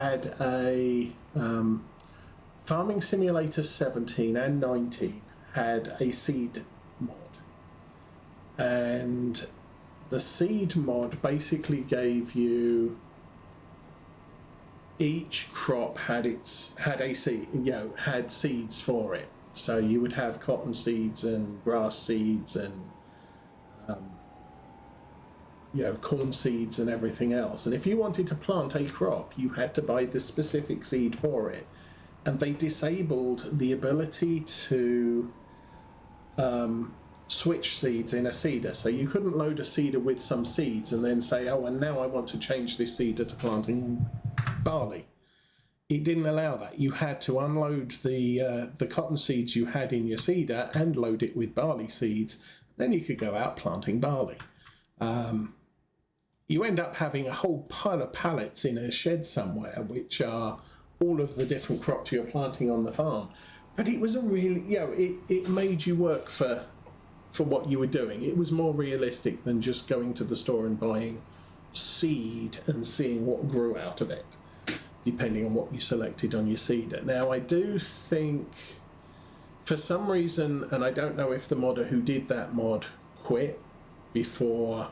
had a Farming Simulator 17 and 19 had a seed mod, and the seed mod basically gave you, each crop had a seed, had seeds for it. So you would have cotton seeds and grass seeds and corn seeds and everything else. And if you wanted to plant a crop, you had to buy the specific seed for it. And they disabled the ability to switch seeds in a seeder. So you couldn't load a seeder with some seeds and then say, oh, and now I want to change this seeder to planting barley. It didn't allow that. You had to unload the cotton seeds you had in your seeder and load it with barley seeds. Then you could go out planting barley. You end up having a whole pile of pallets in a shed somewhere, which are all of the different crops you're planting on the farm. But it was a really, it made you work for what you were doing. It was more realistic than just going to the store and buying seed and seeing what grew out of it, depending on what you selected on your seeder. Now, I do think, for some reason, and I don't know if the modder who did that mod quit before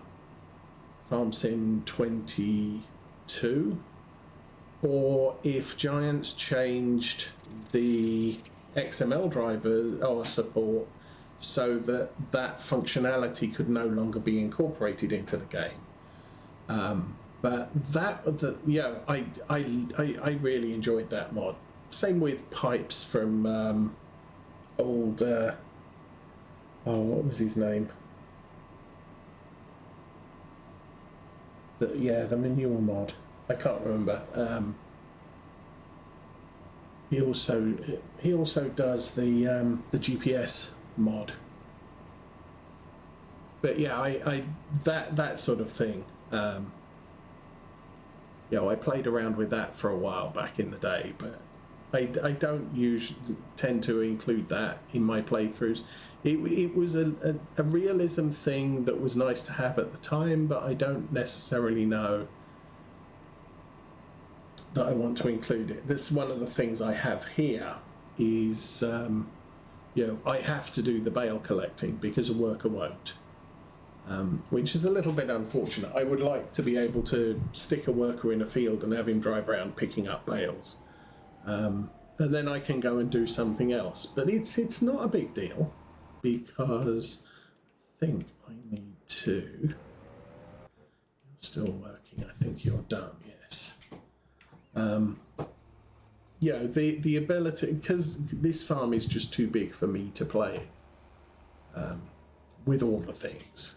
FarmSim 22, or if Giants changed the XML driver or support so that that functionality could no longer be incorporated into the game. But I really enjoyed that mod. Same with pipes from old what was his name? The manure mod. I can't remember. He also does the GPS mod. But yeah, I that sort of thing. I played around with that for a while back in the day, but I don't tend to include that in my playthroughs. It was a realism thing that was nice to have at the time, but I don't necessarily know that I want to include it. This is one of the things I have here is, I have to do the bale collecting because a worker won't. Which is a little bit unfortunate. I would like to be able to stick a worker in a field and have him drive around picking up bales. And then I can go and do something else. But it's not a big deal, because I think I need to... You're still working. I think you're done, yes. The ability... Because this farm is just too big for me to play with all the things.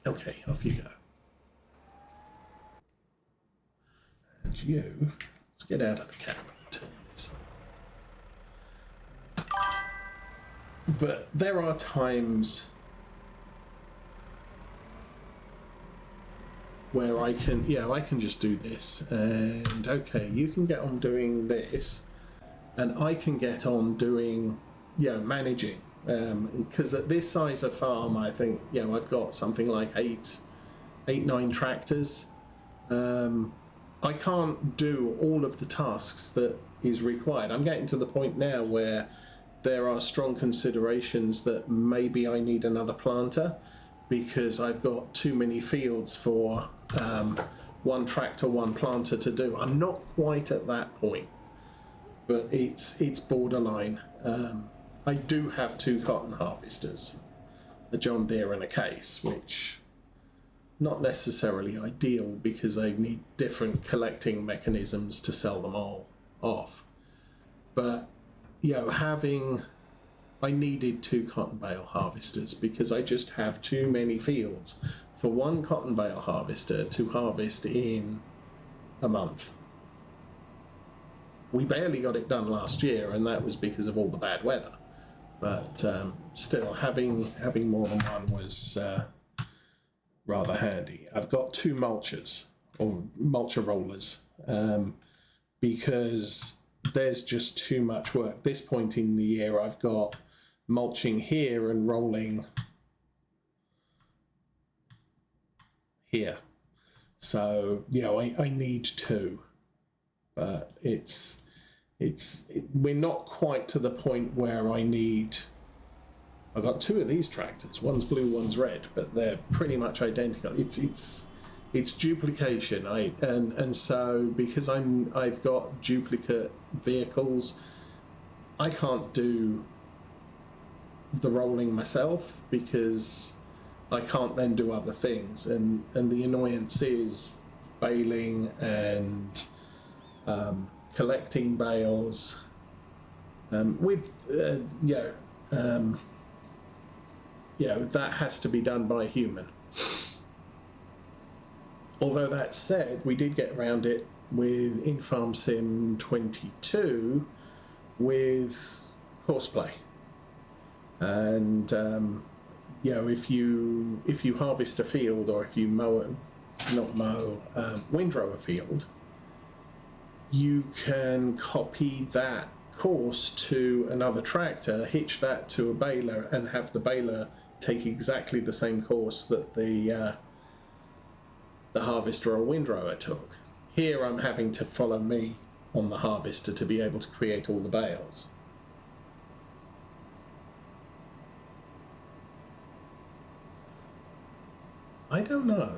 Okay, off you go. And you, let's get out of the camera and turn this on. But there are times where I can just do this, and okay, you can get on doing this, and I can get on doing, managing. Because at this size of farm, I think, I've got something like 9 tractors. I can't do all of the tasks that is required. I'm getting to the point now where there are strong considerations that maybe I need another planter, because I've got too many fields for one tractor, one planter to do. I'm not quite at that point, but it's borderline. I do have 2 cotton harvesters, a John Deere and a Case, which not necessarily ideal because I need different collecting mechanisms to sell them all off. But, I needed 2 cotton bale harvesters because I just have too many fields for one cotton bale harvester to harvest in a month. We barely got it done last year, and that was because of all the bad weather. But still, having more than one was rather handy. I've got 2 mulchers, or mulcher rollers, because there's just too much work. This point in the year, I've got mulching here and rolling here. So I need two, but we're not quite to the point where I need. I've got two of these tractors. One's blue, one's red, but they're pretty much identical. It's duplication. And so because I've got duplicate vehicles, I can't do the rolling myself because I can't then do other things. And the annoyance is baling and collecting bales that has to be done by a human. Although that said, we did get around it in Farm Sim 22 with horseplay, and if you harvest a field, or if you windrow a field, you can copy that course to another tractor, hitch that to a baler, and have the baler take exactly the same course that the harvester or windrower took. Here I'm having to follow me on the harvester to be able to create all the bales. I don't know.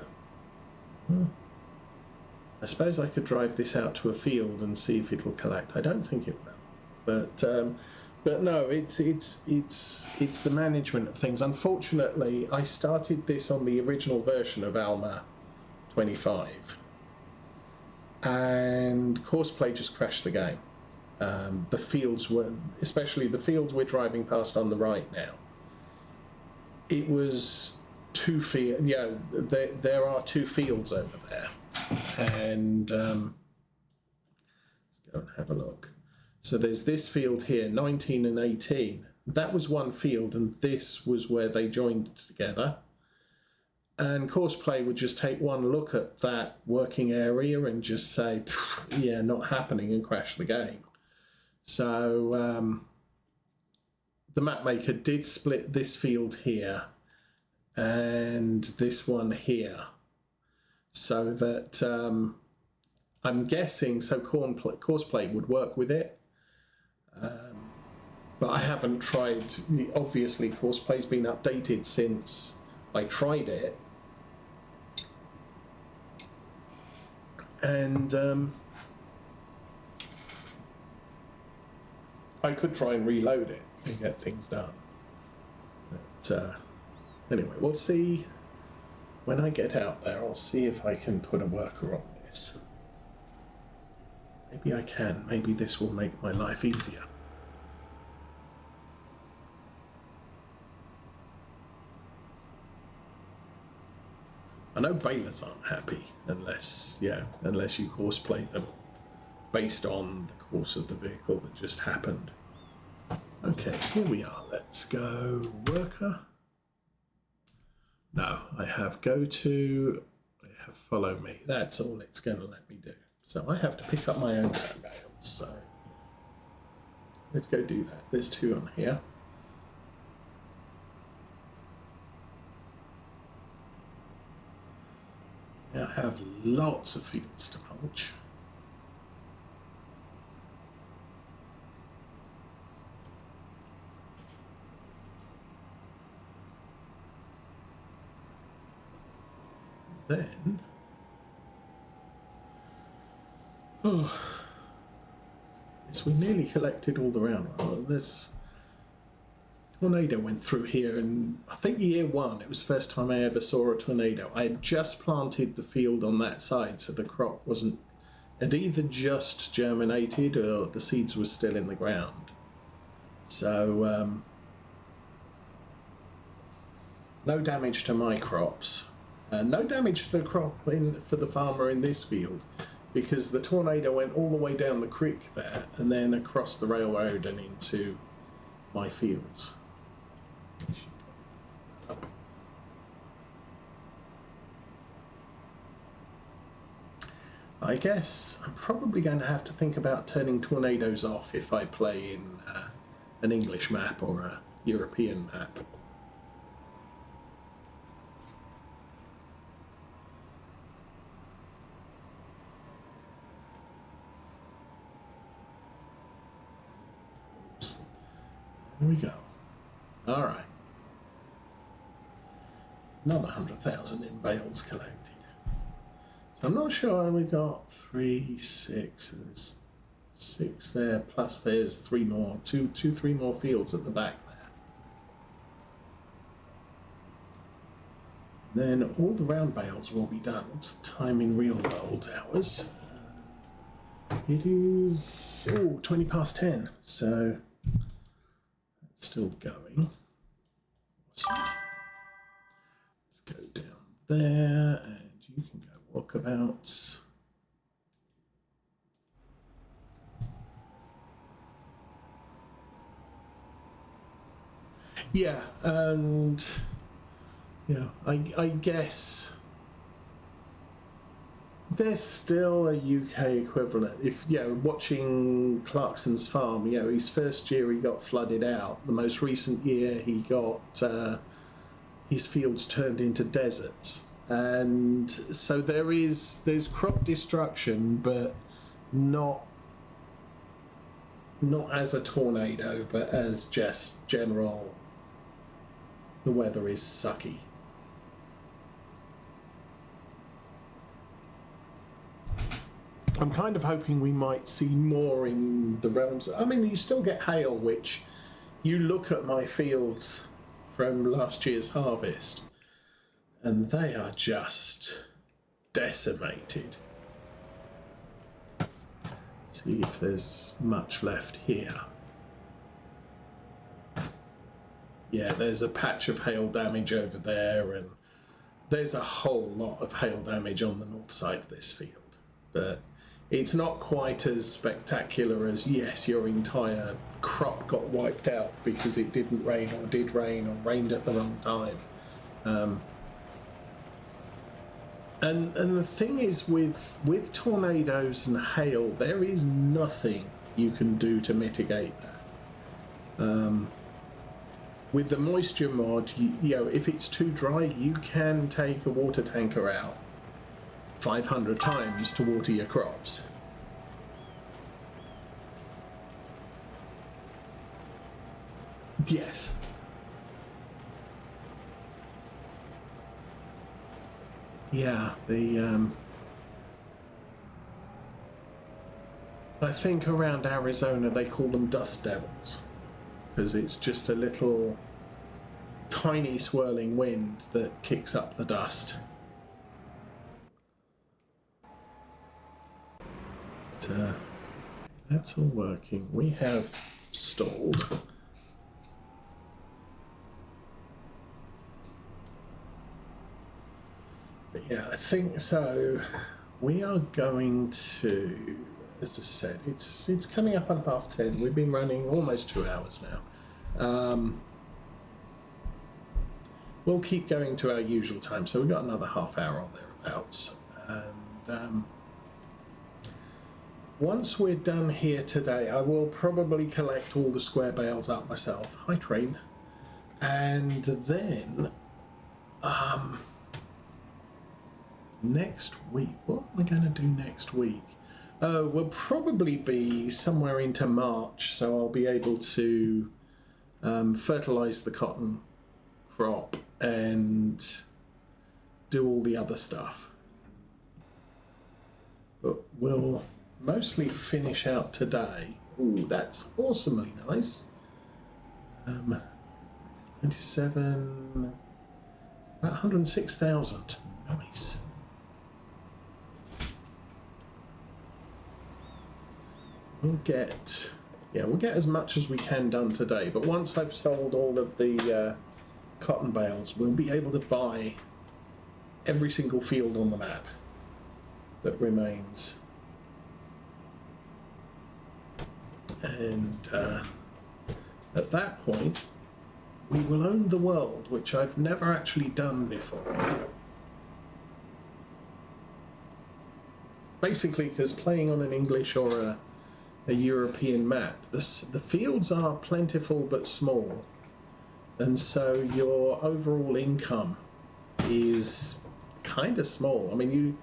I suppose I could drive this out to a field and see if it'll collect. I don't think it will, but no, it's the management of things. Unfortunately, I started this on the original version of Alma 25, and Courseplay just crashed the game. The fields were, especially the fields we're driving past on the right now, it was two fields. There are two fields over there, and let's go and have a look. So there's this field here, 19 and 18. That was one field, and this was where they joined together. And Courseplay would just take one look at that working area and just say, yeah, not happening, and crash the game. So the map maker did split this field here and this one here, so that I'm guessing Courseplay would work with it. But I haven't tried. Obviously, Coursplay's been updated since I tried it. And I could try and reload it and get things done. But anyway, we'll see. When I get out there, I'll see if I can put a worker on this. Maybe I can. Maybe this will make my life easier. I know balers aren't happy unless you Courseplay them based on the course of the vehicle that just happened. Okay, here we are. Let's go worker. No, I have go to, I have follow me. That's all it's going to let me do. So I have to pick up my own bales. So let's go do that. There's two on here. Now have lots of fields to mulch. Then, yes, we nearly collected all the round. Oh, this tornado went through here, and I think year one, it was the first time I ever saw a tornado. I had just planted the field on that side, so the crop had either just germinated or the seeds were still in the ground. So, no damage to my crops. No damage to the crop for the farmer in this field, because the tornado went all the way down the creek there and then across the railroad and into my fields. I guess I'm probably going to have to think about turning tornadoes off if I play in an English map or a European map. Here we go. All right. Another 100,000 in bales collected. So I'm not sure we got 3, 6. There's 6 there, plus there's 3 more, 3 more fields at the back there. Then all the round bales will be done. What's the time in real world hours? It is 20 past 10, so it's still going. Awesome. Let's go down there, and you can go walkabouts. Yeah, and I guess there's still a UK equivalent. If watching Clarkson's farm, his first year he got flooded out. The most recent year he got his fields turned into deserts, and so there's crop destruction, but not as a tornado, but as just general. The weather is sucky. I'm kind of hoping we might see more in the realms. I mean, you still get hail, which you look at my fields from last year's harvest, and they are just decimated. See if there's much left here. Yeah, there's a patch of hail damage over there, and there's a whole lot of hail damage on the north side of this field. But it's not quite as spectacular as, yes, your entire crop got wiped out because it didn't rain, or did rain, or rained at the wrong time. And the thing is, with tornadoes and hail, there is nothing you can do to mitigate that. With the moisture mod, if it's too dry, you can take a water tanker out 500 times to water your crops. Yes. Yeah, I think around Arizona they call them dust devils, because it's just a little tiny swirling wind that kicks up the dust. But, that's all working. We have stalled. But yeah, I think so. We are going to, as I said, it's coming up on 10:30. We've been running almost 2 hours now. We'll keep going to our usual time, so we've got another half hour or thereabouts. And once we're done here today, I will probably collect all the square bales up myself. Hi, train. And then next week, what am I going to do next week? We'll probably be somewhere into March, so I'll be able to fertilize the cotton crop and do all the other stuff. But we'll mostly finish out today. Ooh, that's awesomely nice. 27, about 106,000. Nice. We'll get as much as we can done today, but once I've sold all of the cotton bales, we'll be able to buy every single field on the map that remains. And at that point, we will own the world, which I've never actually done before. Basically, because playing on an English or a European map, the fields are plentiful but small, and so your overall income is kind of small. I mean,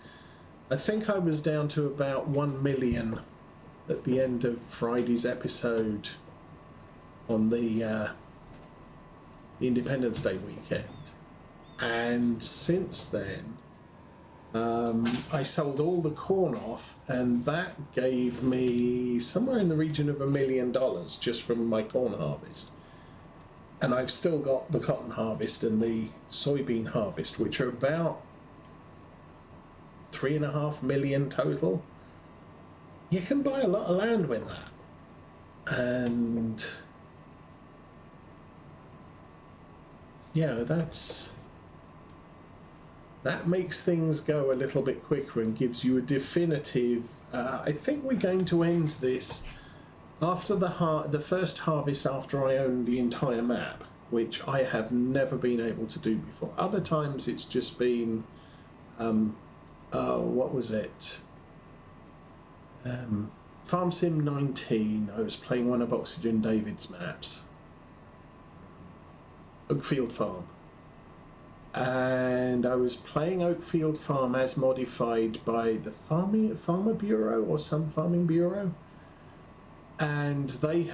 I think I was down to about 1 million at the end of Friday's episode on the Independence Day weekend, and since then I sold all the corn off, and that gave me somewhere in the region of $1 million just from my corn harvest. And I've still got the cotton harvest and the soybean harvest, which are about 3.5 million total. You can buy a lot of land with that. And yeah, that makes things go a little bit quicker and gives you a definitive. I think we're going to end this after the first harvest after I own the entire map, which I have never been able to do before. Other times it's just been, what was it? Farm Sim 19. I was playing one of Oxygen David's maps, Oakfield Farm. And I was playing Oakfield Farm as modified by the Farmer Bureau or some farming bureau. And they'd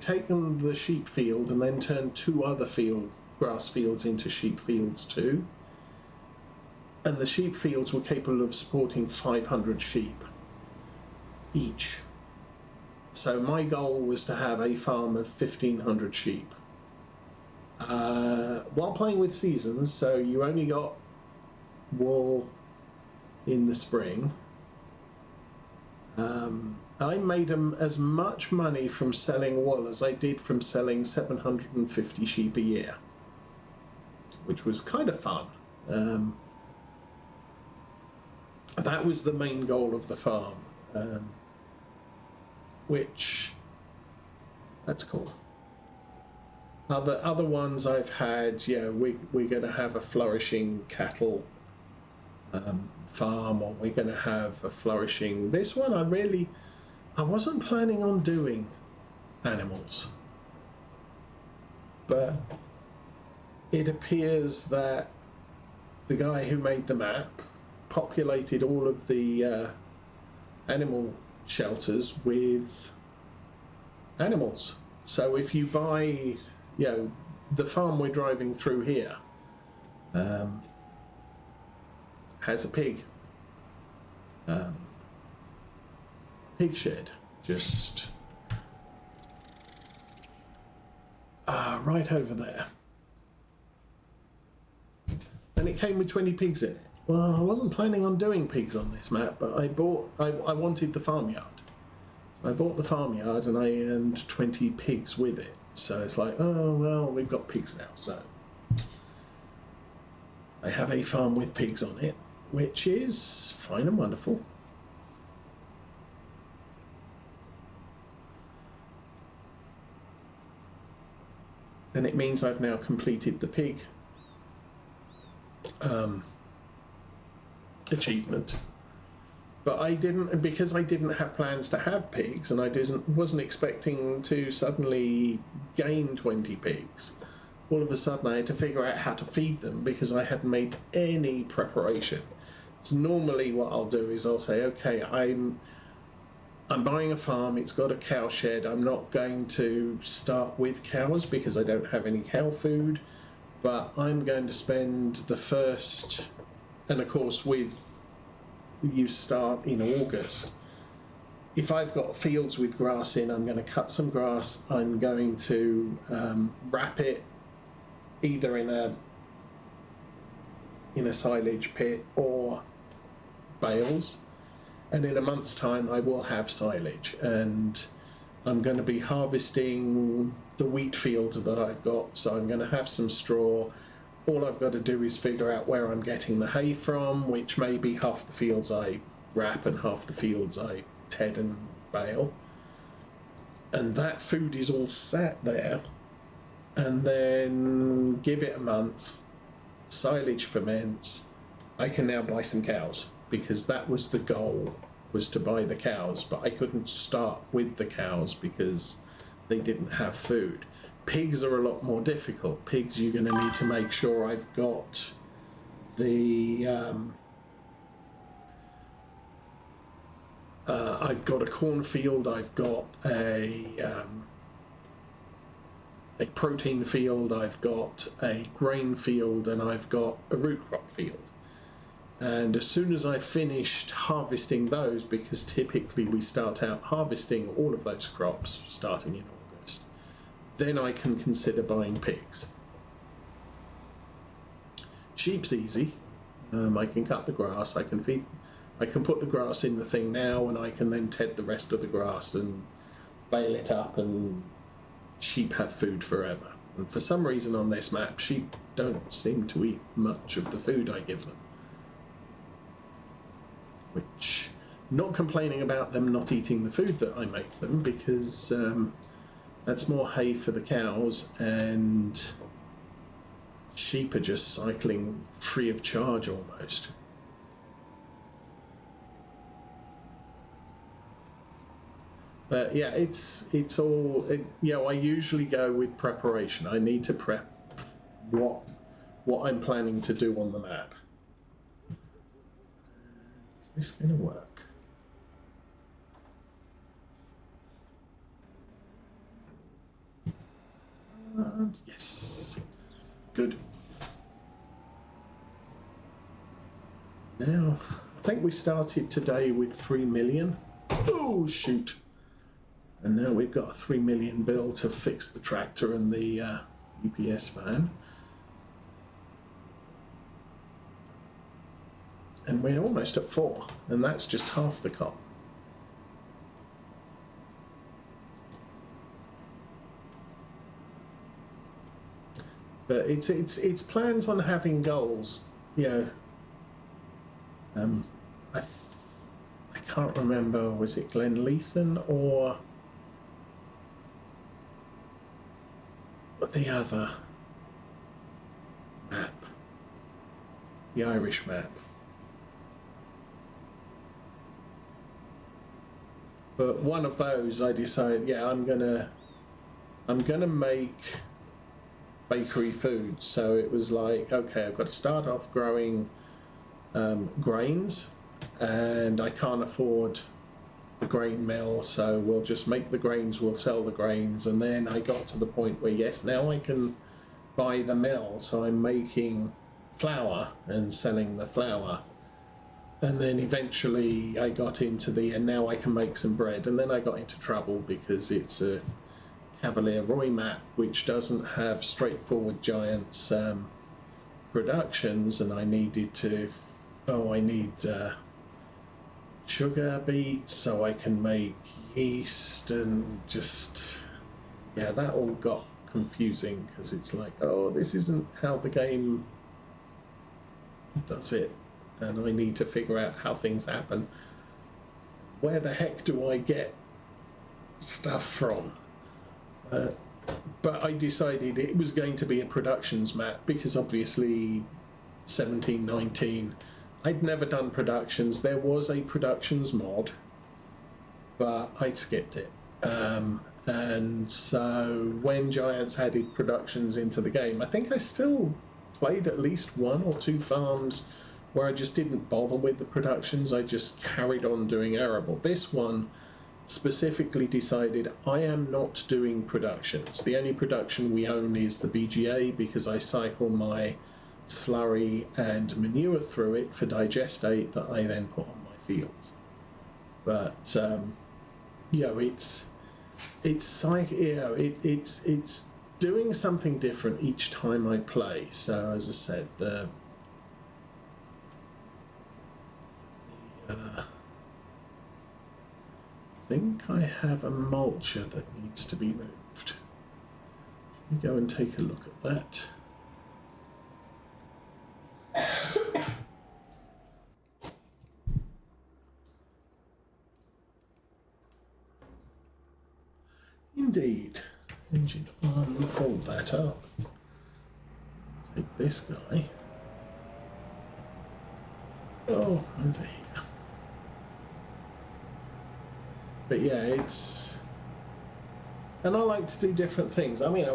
taken the sheep field and then turned 2 other grass fields into sheep fields too. And the sheep fields were capable of supporting 500 sheep each. So my goal was to have a farm of 1,500 sheep. While playing with seasons, so you only got wool in the spring. I made as much money from selling wool as I did from selling 750 sheep a year, which was kind of fun. That was the main goal of the farm, which that's cool. Other ones I've had, yeah, we're going to have a flourishing cattle farm, or we're going to have a flourishing. This one I wasn't planning on doing animals, but it appears that the guy who made the map populated all of the animal shelters with animals. So if you buy, the farm we're driving through here has a pig shed just right over there, and it came with 20 pigs in it. Well, I wasn't planning on doing pigs on this map, but I wanted the farmyard. So I bought the farmyard and I earned 20 pigs with it. So it's like, oh, well, we've got pigs now. So I have a farm with pigs on it, which is fine and wonderful. And it means I've now completed the pig achievement. But I didn't, because I didn't have plans to have pigs, and I wasn't expecting to suddenly gain 20 pigs. All of a sudden I had to figure out how to feed them because I hadn't made any preparation. So normally what I'll do is I'll say, okay, I'm buying a farm, it's got a cow shed. I'm not going to start with cows because I don't have any cow food, but I'm going to spend the first, and of course you start in August. If I've got fields with grass in, I'm going to cut some grass. I'm going to wrap it either in a silage pit or bales, and in a month's time I will have silage, and I'm going to be harvesting the wheat fields that I've got, so I'm going to have some straw. All I've got to do is figure out where I'm getting the hay from, which may be half the fields I wrap and half the fields I ted and bale. And that food is all sat there. And then give it a month, silage ferments. I can now buy some cows, because that was the goal, was to buy the cows, but I couldn't start with the cows because they didn't have food. Pigs are a lot more difficult. Pigs, you're going to need to make sure I've got the I've got a cornfield, I've got a a protein field, I've got a grain field, and I've got a root crop field. And as soon as I've finished harvesting those, because typically we start out harvesting all of those crops starting in August, then I can consider buying pigs. Sheep's easy. I can cut the grass, I can put the grass in the thing now, and I can then ted the rest of the grass and bale it up, and sheep have food forever. And for some reason on this map, sheep don't seem to eat much of the food I give them. Which, not complaining about them not eating the food that I make them, because that's more hay for the cows, and sheep are just cycling free of charge almost. But yeah, it's all, I usually go with preparation. I need to prep what I'm planning to do on the map. Is this going to work? Yes. Good. Now, I think we started today with 3 million. Oh, shoot. And now we've got a 3 million bill to fix the tractor and the UPS van. And we're almost at 4, and that's just half the cotton. But it's plans on having goals, I can't remember, was it Glenleithan or the other map, the Irish map. But one of those I decided, I'm gonna make bakery food. So it was like, okay, I've got to start off growing grains, and I can't afford the grain mill, so we'll just make the grains, we'll sell the grains. And then I got to the point where, yes, now I can buy the mill, so I'm making flour and selling the flour. And then eventually I got into and now I can make some bread. And then I got into trouble because it's a Cavalier Roy map which doesn't have straightforward Giants productions, and I needed to, I need sugar beets so I can make yeast, and just, that all got confusing because it's like, oh, this isn't how the game does it, and I need to figure out how things happen. Where the heck do I get stuff from? But I decided it was going to be a productions map because obviously 1719, I'd never done productions. There was a productions mod, but I skipped it. And so when Giants added productions into the game, I think I still played at least 1 or 2 farms where I just didn't bother with the productions. I just carried on doing arable. This one specifically decided I am not doing productions. The only production we own is the BGA because I cycle my slurry and manure through it for digestate that I then put on my fields. But it's doing something different each time I play. So as I said, I think I have a mulcher that needs to be moved. Let me go and take a look at that. Indeed. Engine on, fold that up. Take this guy. Oh, over here. But yeah, it's, and I like to do different things. I mean,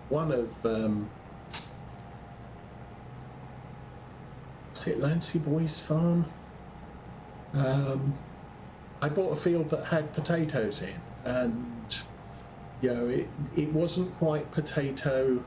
one of was it Lancy Boy's farm? I bought a field that had potatoes in, and it wasn't quite potato